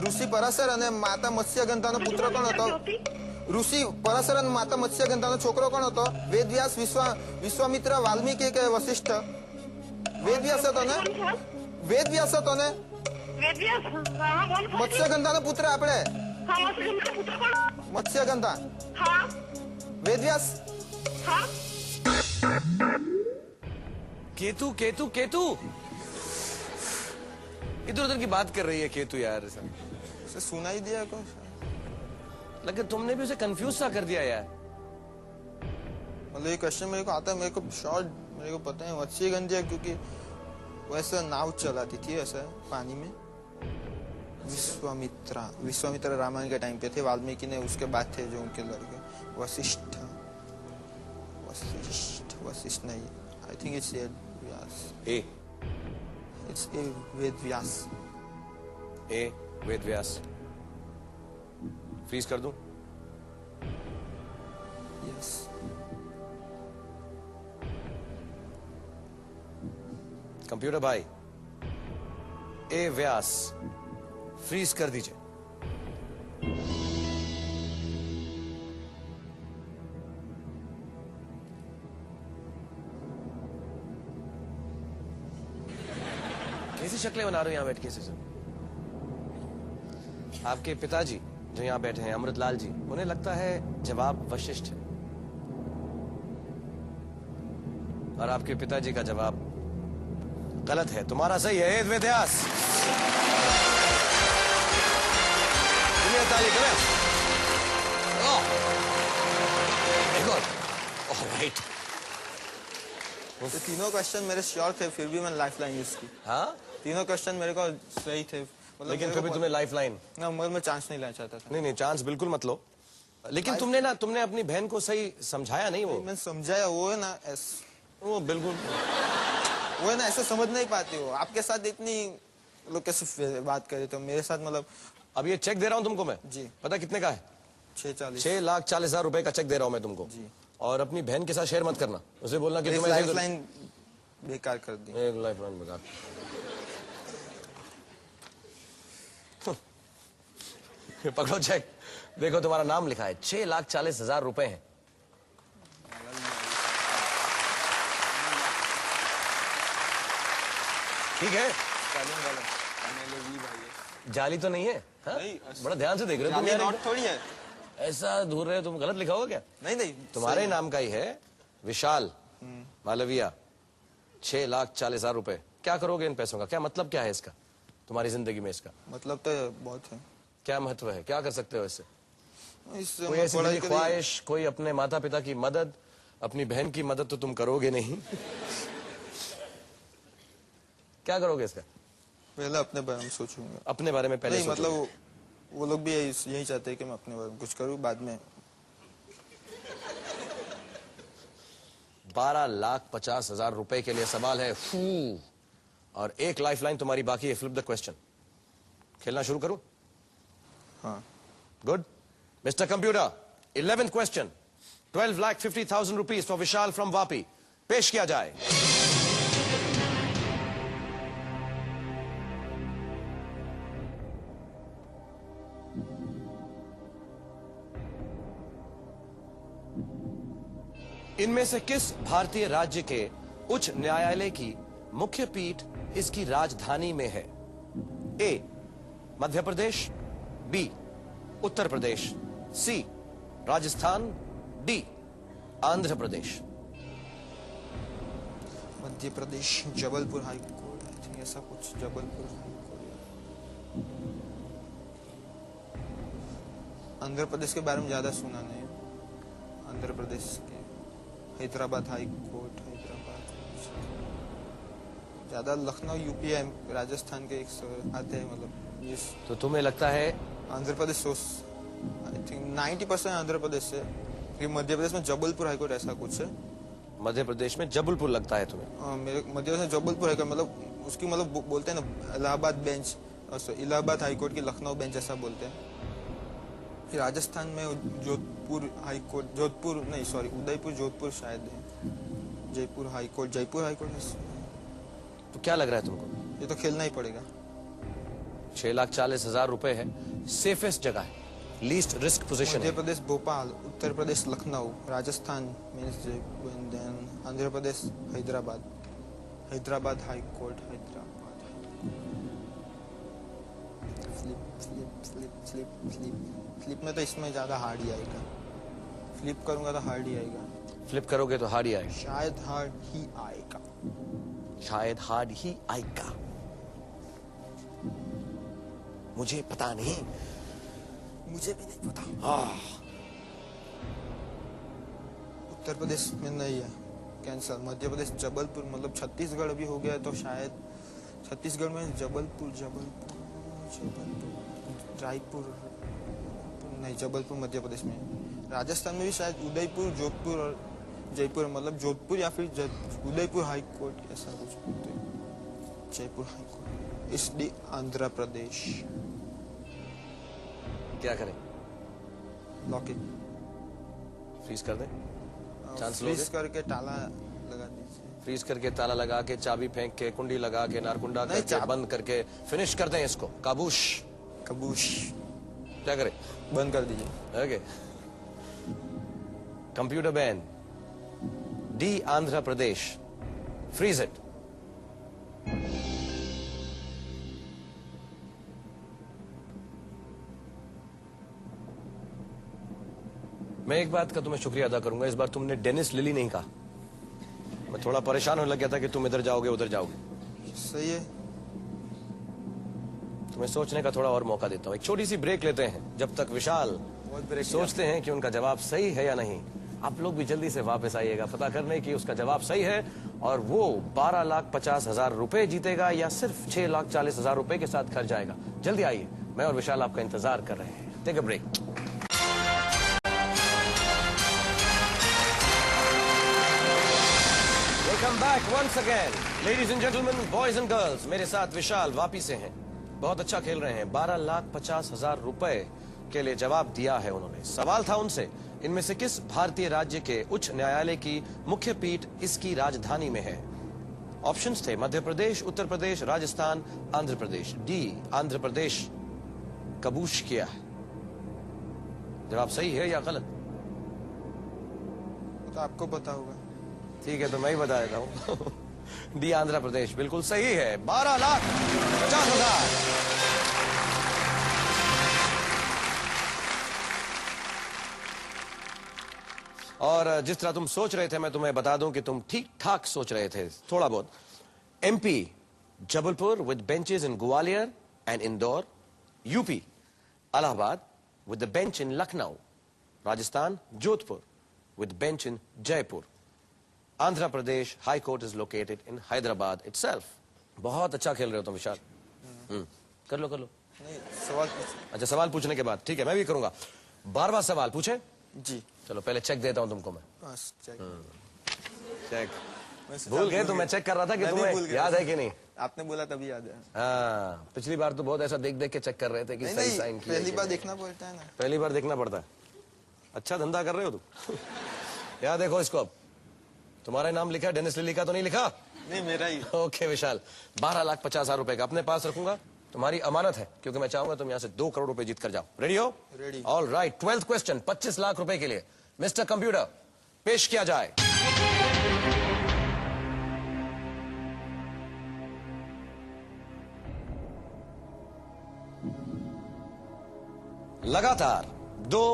ઋષિ પરાશર અને માતા મત્સ્યગંધાનો પુત્ર કોણ હતો? ઋષિ પરાશર અને માતા મત્સ્યગંધાનો છોકરો કોણ હતો? વેદવ્યાસ, વિશ્વામિત્ર, વાલ્મીકી કે વશિષ્ઠ? વેદવ્યાસ હતો ને? વેદવ્યાસ હતો ને? वेदव्यास। हाँ बोल। મત્સ્યગંધાનો પુત્ર આપણે हाँ मत्स्यगंधा पुत्र कौन? મત્સ્યગંધા हाँ વેદવ્યાસ। हाँ केतु केतु केतु इधर उधर की बात कर रही है केतु यार। से सुनाई दिया को? लेकिन तुमने भी उसे कंफ्यूज सा कर दिया यार। मतलब ये क्वेश्चन मेरे को आता है, मेरे को शॉर्ट मेरे को पता है मत्स्यगंधा क्योंकि वैसा नाव चलाती थी वैसा पानी में। विश्वामित्र रामायण के टाइम पे थे, वाल्मीकि ने उसके बाद थे जो उनके लड़के। वशिष्ठ वशिष्ठ नहीं, I think it's Vyas. A it's Ved Vyas. A Ved Vyas. Freeze कर दूं? यस। कंप्यूटर भाई, ए व्यास फ्रीज कर दीजिए। कैसी शक्लें बना रहे हो यहां बैठ के? आपके पिताजी जो यहां बैठे हैं अमृतलाल जी, उन्हें लगता है जवाब वशिष्ठ है और आपके पिताजी का जवाब गलत है। तुम्हारा सही है वेद व्यास। ताली करें। ऑलराइट। तो तीनों क्वेश्चन मेरे श्योर थे, फिर भी मैंने लाइफलाइन यूज की। हाँ, तीनों क्वेश्चन मेरे को सही थे, मतलब लेकिन मेरे कभी को तुम्हें लाइफ लाइन ना, मगर मैं चांस नहीं लेना चाहता था। नहीं चांस बिल्कुल मत लो। लेकिन तुमने अपनी बहन को सही समझाया नहीं। वो मैंने समझाया, वो है ना वो बिल्कुल वो है ना ऐसे समझ नहीं पाते हो। आपके साथ इतनी लोग कैसे बात करे, तो मेरे साथ मतलब। अब ये चेक दे रहा हूं तुमको मैं। जी। पता कितने का है? 6,40,000 रुपए का चेक दे रहा हूं मैं तुमको। जी। और अपनी बहन के साथ शेयर मत करना। उसे बोलना कि तुम्हें लाइफलाइन बेकार कर दी। एक लाइफलाइन बेकार। पकड़ो चेक, देखो तुम्हारा नाम लिखा है। 6,40,000 रुपए हैं। ठीक है, जाली तो नहीं है? हाँ? बड़ा ध्यान से देख रहे हो तुम यार। थोड़ी है ऐसा दूर रहे हो तुम, गलत लिखा होगा क्या? नहीं तुम्हारे नाम का ही है, विशाल मालविया। 6,40,000 रुपए। क्या करोगे इन पैसों का? क्या मतलब क्या है इसका तुम्हारी जिंदगी में? इसका मतलब तो बहुत है। क्या महत्व है? क्या कर सकते हो इससे? इससे कोई ऐसी बड़ी ख्वाहिश, कोई अपने माता पिता की मदद, अपनी बहन की मदद तो तुम करोगे नहीं। क्या करोगे इसका? पहले अपने बारे में सोचूंगा। अपने बारे में पहले नहीं, मतलब वो लोग भी यही चाहते हैं कि मैं अपने बारे में कुछ करूँ बाद में। 12,50,000 रुपए के लिए सवाल है फू, और एक लाइफलाइन तुम्हारी बाकी है। Flip the question. खेलना शुरू करूं? हाँ। Good. Mister computer, 11th question, 12,50,000 rupees for Vishal from Vapi, पेश किया जाए। इनमें से किस भारतीय राज्य के उच्च न्यायालय की मुख्य पीठ इसकी राजधानी में है? A Madhya Pradesh, B Uttar Pradesh, C Rajasthan, D Andhra Pradesh. Madhya Pradesh Jabalpur high court, I think ऐसा कुछ, जबलपुर हाई कोर्ट। आंध्र प्रदेश के बारे में ज्यादा सुना नहीं। आंध्र प्रदेश के हैदराबाद हाई कोर्ट, हैदराबाद ज्यादा, लखनऊ यूपी राजस्थान के एक आते हैं, मतलब जिस। तो तुम्हें लगता है आंध्र प्रदेश, आई थिंक 90% आंध्र प्रदेश से, फिर मध्य प्रदेश में जबलपुर हाई कोर्ट ऐसा कुछ है। मध्य प्रदेश में जबलपुर लगता है तुम्हें? मेरे मध्य प्रदेश में जबलपुर हाई कोर्ट, मतलब उसकी मतलब बोलते हैं ना Allahabad bench, Allahabad high court की लखनऊ बेंच ऐसा बोलते हैं। फिर राजस्थान में जोधपुर हाई कोर्ट, जोधपुर नहीं सॉरी उदयपुर जोधपुर शायद है। Jaipur high court, Jaipur high court. तो क्या लग रहा है तुमको? ये तो खेलना ही पड़ेगा। 6,40,000 रुपए है, सेफेस्ट जगह है, लीस्ट रिस्क पोजीशन मध्य है। Pradesh Bhopal, Uttar Pradesh Lucknow, Rajasthan means Jaipur, Andhra Pradesh Hyderabad, Hyderabad high court, Hyderabad. Flip में तो इसमें ज्यादा हार्ड ही आएगा। फ्लिप करूंगा तो हार्ड ही आएगा। फ्लिप करोगे तो हार्ड ही आएगा। शायद हार्ड ही आएगा। शायद हार्ड ही आएगा, मुझे पता नहीं। मुझे भी नहीं पता। उत्तर प्रदेश में नहीं है, कैंसल। मध्य प्रदेश जबलपुर, मतलब छत्तीसगढ़ भी हो गया तो शायद छत्तीसगढ़ में जबलपुर, रायपुर नहीं, जबलपुर मध्य प्रदेश में। राजस्थान में भी शायद उदयपुर, जोधपुर और जयपुर, मतलब जोधपुर या फिर उदयपुर हाई कोर्ट ऐसा कुछ बोलते हैं। जयपुर हाई कोर्ट, इसलिए आंध्र प्रदेश। क्या करें? Lock it. फ्रीज कर दें? चांस फ्रीज लोगे? करके ताला लगा दीजिए। फ्रीज करके ताला लगा के, चाबी फेंक के, कुंडी लगा के, नारकुंडा नहीं, करके, बंद करके फिनिश कर दें इसको। काबूश। कबूश। क्या करें? बंद कर दीजिए। Okay. Computer ban, D Andhra Pradesh, freeze it. मैं एक बात का तुम्हें शुक्रिया अदा करूंगा, इस बार तुमने डेनिस लिली नहीं कहा। मैं थोड़ा परेशान होने लग गया था कि तुम इधर जाओगे उधर जाओगे। सही है। तुम्हें सोचने का थोड़ा और मौका देता हूं। एक छोटी सी ब्रेक लेते हैं जब तक विशाल सोचते हैं कि उनका जवाब सही है या नहीं। आप लोग भी जल्दी से वापस आइएगा पता करने की उसका जवाब सही है और वो 12,50,000 रुपए जीतेगा या सिर्फ 6,40,000 रुपए के साथ घर जाएगा। जल्दी आइए, मैं और विशाल आपका इंतजार कर रहे हैं। Take a break. Welcome back once again ladies and gentleman, boys and girls. मेरे साथ विशाल वापी से हैं, बहुत अच्छा खेल रहे हैं। 12,50,000 रुपए के लिए जवाब दिया है उन्होंने। सवाल था उनसे, इनमें से किस भारतीय राज्य के उच्च न्यायालय की मुख्य पीठ इसकी राजधानी में है? ऑप्शंस थे मध्य प्रदेश, उत्तर प्रदेश, राजस्थान, आंध्र प्रदेश। डी आंध्र प्रदेश कबूश किया है। जवाब सही है या गलत? तो आपको पता होगा। ठीक है, तो मैं ही बता देता हूं। डी आंध्र प्रदेश बिल्कुल सही है। 12,50,000। और जिस तरह तुम सोच रहे थे, मैं तुम्हें बता दूं कि तुम ठीक ठाक सोच रहे थे, थोड़ा बहुत। MP Jabalpur with benches in Gwalior and Indore. UP Allahabad with the bench in Lucknow. Rajasthan Jodhpur with bench in Jaipur. Andhra Pradesh high court is located in Hyderabad itself. बहुत अच्छा खेल रहे हो तुम विशाल। कर लो कर लो। नहीं, सवाल पूछ। अच्छा, सवाल पूछने के बाद ठीक है, मैं भी करूंगा। 12वां सवाल पूछे। जी चलो पहले चेक देता हूं तुमको मैं। बस चेक। चेक वैसे भूल गए तो मैं चेक कर रहा था कि मैं भी भूल तुम्हें गया। याद है कि नहीं। आपने बोला तभी याद है। हाँ, पिछली बार तो बहुत ऐसा देख देख के चेक कर रहे थे कि नहीं सही नहीं, साइन किया पहली कि बार नहीं। देखना पड़ता है ना। पहली बार देखना पड़ता है। अच्छा धंधा कर रहे हो तुम। यहाँ देखो इसको, अब तुम्हारा नाम लिखा है, डेनिस लिली का तो नहीं लिखा। नहीं, मेरा ही। ओके विशाल, 12,50,000 रुपए का अपने पास रखूंगा, तुम्हारी अमानत है, क्योंकि मैं चाहूंगा तुम यहाँ से 2 करोड़ रुपए जीत कर जाओ। रेडी हो? Ready. All right, 12th question 25 lakh रुपए के लिए मिस्टर कंप्यूटर पेश किया जाए। लगातार 2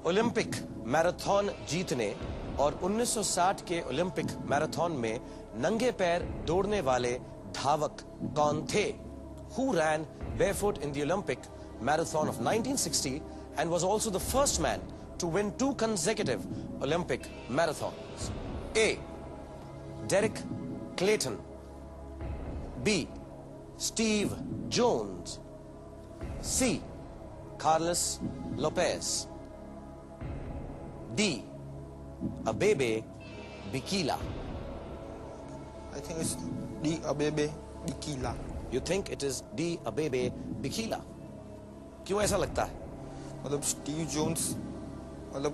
ओलंपिक मैराथन जीतने और 1960 के ओलंपिक मैराथन में नंगे पैर दौड़ने वाले धावक कौन थे? Who ran barefoot in the Olympic marathon of 1960 and was also the first man to win 2 consecutive Olympic marathons? A. Derek Clayton. B. Steve Jones. C. Carlos Lopez. D. Abebe Bikila. I think it's D. Abebe Bikila. You think it is D. Abebe Bikila? क्यों ऐसा लगता है? मतलब स्टीव जोन्स, मतलब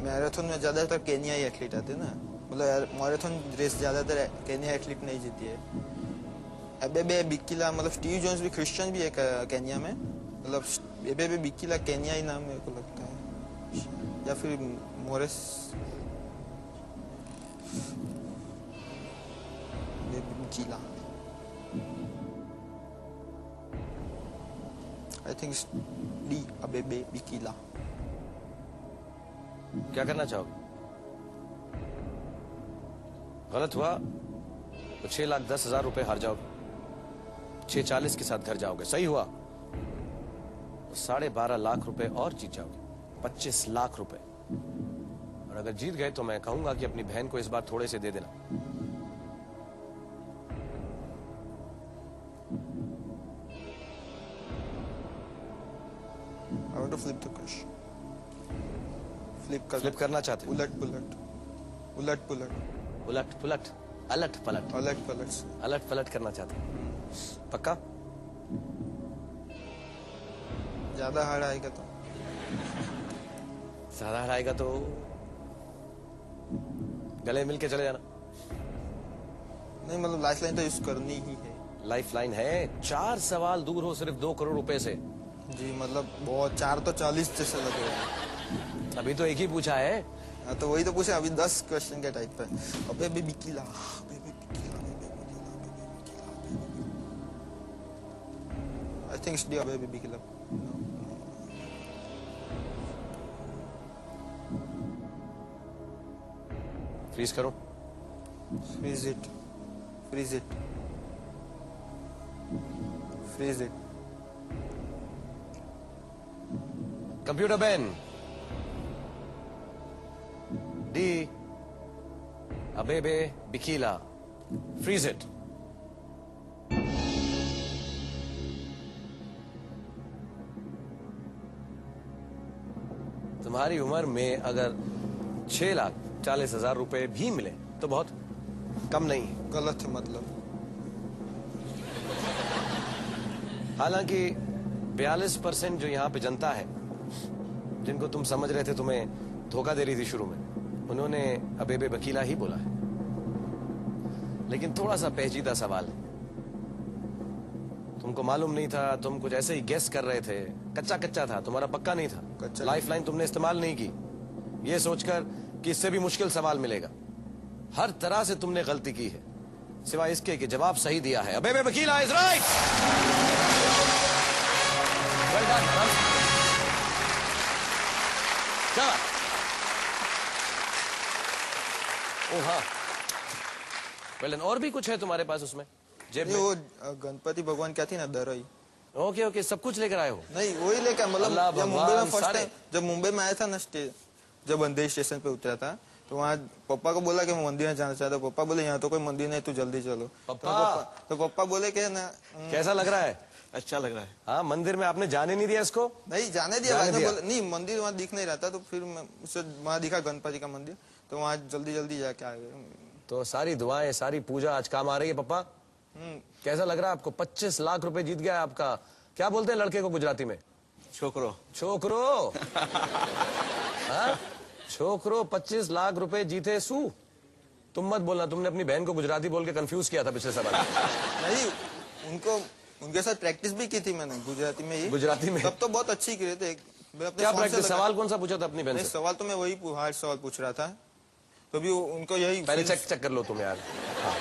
मैराथन में ज्यादातर केनियाई एथलीट आते हैं ना, मतलब मैराथन रेस ज्यादातर केनिया एथलीट नहीं जीती है। अबेबे बिकिला, मतलब स्टीव जोन्स भी क्रिश्चियन भी है केनिया में, मतलब अबेबे बिकिला केनियाई नाम मेरे को लगता है, या फिर मोरेस Bikila. I think D Abebe Bikila. क्या करना चाहोगे? गलत हुआ तो 6,10,000 रुपए हार जाओगे, 640 के साथ घर जाओगे। सही हुआ तो 12.5 लाख रुपए और जीत जाओगे, 25 लाख रुपए। और अगर जीत गए तो मैं कहूंगा कि अपनी बहन को इस बार थोड़े से दे देना। I want to flip the question. Flip करना चाहते हो? उलट पुलट, उलट पुलट, उलट पुलट, अलट पलट, उलट पलट। अलट पलट करना चाहते हो? पक्का? ज्यादा हार्ड आएगा तो ज्यादा हराएगा तो गले मिल के चले जाना। नहीं, मतलब लाइफ लाइन तो यूज करनी ही है। लाइफ लाइन है, 4 सवाल दूर हो सिर्फ 2 करोड़ रुपए से। जी, मतलब बहुत 4 तो 40 जैसे लग रहा है। अभी तो एक ही पूछा है। हाँ, तो वही तो पूछे, अभी 10 क्वेश्चन के टाइप पे। Abebe Bikila, Bikila, I think it's D Abebe Bikila. Freeze करो। Freeze it, freeze it, freeze it. Computer ban. D Abebe Bikila, freeze it. तुम्हारी उम्र में अगर 6,40,000 रुपए भी मिले तो बहुत कम नहीं है। गलत है मतलब। हालांकि 42% जो यहाँ पे जनता है, जिनको तुम समझ रहे थे तुम्हें धोखा दे रही थी शुरू में, उन्होंने अबेबे बकीला ही बोला है। लेकिन थोड़ा सा पेचीदा सवाल है, तुमको मालूम नहीं था, तुम कुछ ऐसे ही गेस कर रहे थे, कच्चा कच्चा था, तुम्हारा पक्का नहीं था। कच्चा लाइफ लाइन तुमने इस्तेमाल नहीं की, ये सोचकर कि इससे भी मुश्किल सवाल मिलेगा। हर तरह से तुमने गलती की है, सिवाय इसके कि जवाब सही दिया है। अबेबे बकीला इज राइट। Well done. चलो। ओ हाँ, वेल डन। और भी कुछ है तुम्हारे पास उसमें जेब नहीं, में? वो गणपति भगवान क्या थी ना, दरई। ओके ओके, सब कुछ लेकर आए हो? नहीं, वही लेकर, मतलब अल्लाह जब मुंबई में भगवान फर्स्ट सारे। टाइम, जब मुंबई में आया था ना, जब अंधेरी स्टेशन पे उतरा था, तो वहाँ पापा को बोला कि मैं मंदिर में जाना चाहता हूँ। पापा बोले यहाँ तो कोई मंदिर नहीं, तू जल्दी चलो। पापा? तो पापा बोले कि ना कैसा लग रहा है? अच्छा लग रहा है। हाँ, मंदिर में आपने जाने नहीं दिया इसको? नहीं जाने दिया, जाने भाई ने दिया। बोला नहीं, मंदिर वहाँ दिख नहीं रहा था, तो फिर मैं उसे वहाँ दिखा गणपति का मंदिर, तो वहाँ जल्दी जल्दी जाके आ गए। तो सारी दुआएं, सारी पूजा आज काम आ रही है पप्पा। कैसा लग रहा है आपको? 25 लाख रुपए जीत गया आपका। क्या बोलते हैं लड़के को गुजराती में? छोकरो। छोकरो। हाँ? छोकरो 25 लाख रुपए जीते सू। तुम मत बोलना, तुमने अपनी बहन को गुजराती बोल के कंफ्यूज किया था पिछले सवाल। नहीं, उनको उनके साथ प्रैक्टिस भी की थी मैंने गुजराती में ही। गुजराती में? तब तो बहुत अच्छी की थे। क्या प्रैक्टिस? सवाल कौन सा पूछा था अपनी बहन से? सवाल तो मैं वही हार्ड सवाल पूछ रहा था, तो भी उनको यही। पहले चेक कर लो तुम यार। हाँ।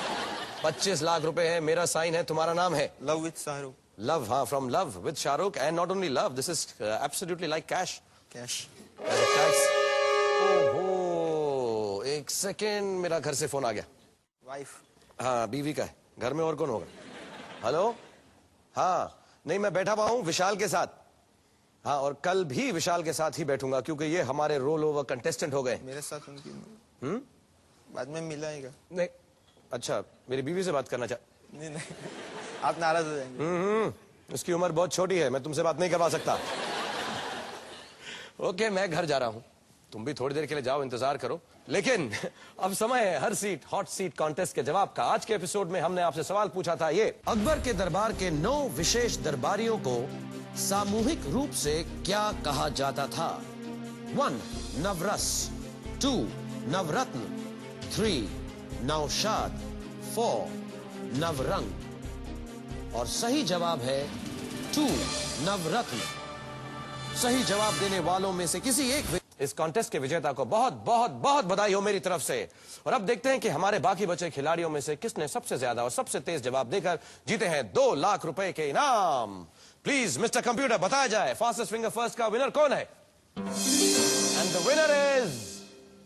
25 लाख रुपए है, मेरा साइन है, तुम्हारा नाम है लव विद शाहरुख। लव, हाँ, from love with Shahrukh, and not only love, this is absolutely like cash. Cash. ओहो, एक सेकेंड, मेरा घर से फोन आ गया। वाइफ। हाँ, बीवी का है। घर में और कौन होगा? हेलो। हाँ, नहीं, मैं बैठा हुआ हूँ विशाल के साथ। हाँ, और कल भी विशाल के साथ ही बैठूंगा, क्योंकि ये हमारे रोल ओवर कंटेस्टेंट हो गए। मेरे साथ उनकी बाद में मिलाएगा। नहीं, अच्छा, मेरी बीवी से बात करना नहीं नहीं, आप नाराज हो जाएंगे। उसकी उम्र बहुत छोटी है, मैं तुमसे बात नहीं करवा सकता। ओके, मैं घर जा रहा हूं, तुम भी थोड़ी देर के लिए जाओ, इंतजार करो। लेकिन अब समय है हर सीट हॉट सीट कॉन्टेस्ट के जवाब का। आज के एपिसोड में हमने आपसे सवाल पूछा था ये: अकबर के दरबार के 9 विशेष दरबारियों को सामूहिक रूप से क्या कहा जाता था? 1. नवरस, 2. नवरत्न, 3. नौशाद, 4. नवरंग। और सही जवाब है 2. नवरत्न। सही जवाब देने वालों में से किसी एक इस कॉन्टेस्ट के विजेता को बहुत बहुत बहुत बधाई हो मेरी तरफ से। और अब देखते हैं कि हमारे बाकी बचे खिलाड़ियों में से किसने सबसे ज्यादा और सबसे तेज जवाब देकर जीते हैं 2 लाख रुपए के इनाम। प्लीज मिस्टर कंप्यूटर, बताया जाए फास्टेस्ट फिंगर फर्स्ट का विनर कौन है? एंड द विनर इज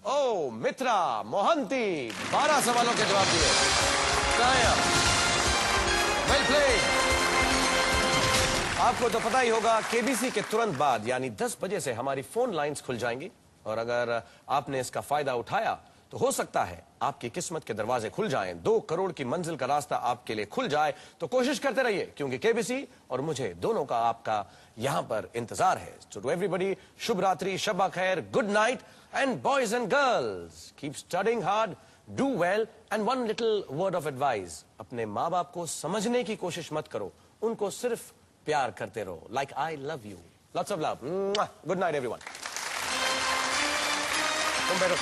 ओ मित्रा मोहंती। 12 सवालों के जवाब दिए। Well played. आपको तो पता ही होगा, केबीसी के तुरंत बाद यानी 10 बजे से हमारी फोन लाइंस खुल जाएंगी, और अगर आपने इसका फायदा उठाया तो हो सकता है आपकी किस्मत के दरवाजे खुल जाएं, 2 करोड़ की मंजिल का रास्ता आपके लिए खुल जाए। तो कोशिश करते रहिए, क्योंकि केबीसी और मुझे दोनों का आपका यहां पर इंतजार है। सो टू एवरीबडी, शुभ रात्रि, शब्बा खैर, good night, and boys and girls keep studying hard, do well, and one little word of advice: अपने माँ बाप को समझने की कोशिश मत करो, उनको सिर्फ प्यार करते रहो। Like I love you. Lots of love. Good night everyone. तुम बैठो।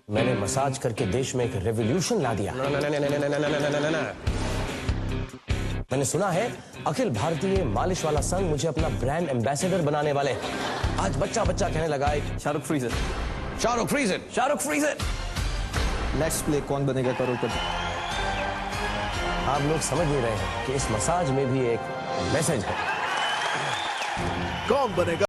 मैंने मसाज करके देश में एक रेवोल्यूशन ला दिया। मैंने सुना है अखिल भारतीय मालिश वाला संघ मुझे अपना ब्रांड एम्बेसडर बनाने वाले। आज बच्चा बच्चा कहने लगा है Shahrukh freeze it, Shahrukh freeze it, Shahrukh freeze it. Let's play Kaun Banega करोड़पति। आप लोग समझ नहीं रहे हैं कि इस मसाज में भी एक मैसेज है। कौन बनेगा